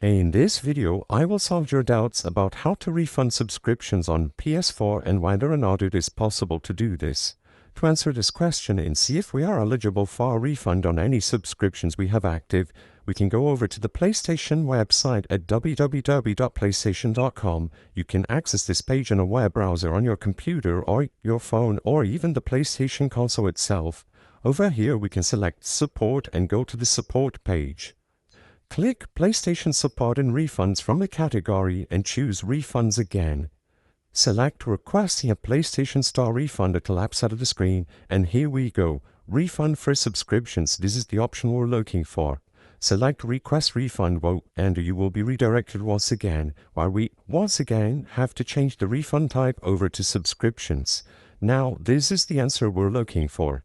In this video, I will solve your doubts about how to refund subscriptions on PS4 and whether or not it is possible to do this. To answer this question and see if we are eligible for a refund on any subscriptions we have active, we can go over to the PlayStation website at www.playstation.com. You can access this page in a web browser on your computer or your phone or even the PlayStation console itself. Over here, we can select Support and go to the Support page. Click PlayStation Support and Refunds from the category and choose Refunds again. Select Requesting a PlayStation Store refund at the left side of the screen, and here we go. Refund for subscriptions. This is the option we're looking for. Select Request Refund and you will be redirected once again, while we once again have to change the refund type over to subscriptions. Now, this is the answer we're looking for.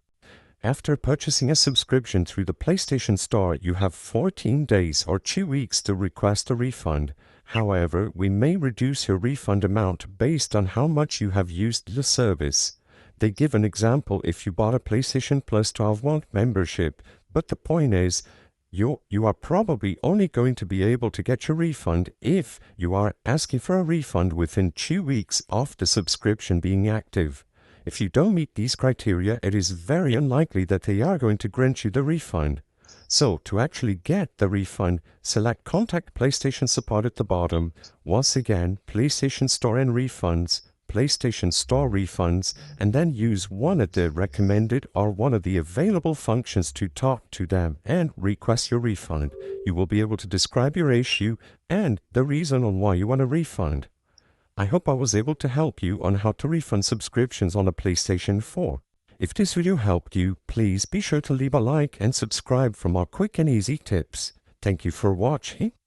After purchasing a subscription through the PlayStation Store, you have 14 days or 2 weeks to request a refund. However, we may reduce your refund amount based on how much you have used the service. They give an example if you bought a PlayStation Plus 12-month membership, but the point is, you are probably only going to be able to get your refund if you are asking for a refund within 2 weeks of the subscription being active. If you don't meet these criteria, it is very unlikely that they are going to grant you the refund. So, to actually get the refund, select Contact PlayStation Support at the bottom. Once again, PlayStation Store and Refunds, PlayStation Store Refunds, and then use one of the recommended or one of the available functions to talk to them and request your refund. You will be able to describe your issue and the reason on why you want a refund. I hope I was able to help you on how to refund subscriptions on a PlayStation 4. If this video helped you, please be sure to leave a like and subscribe for more quick and easy tips. Thank you for watching.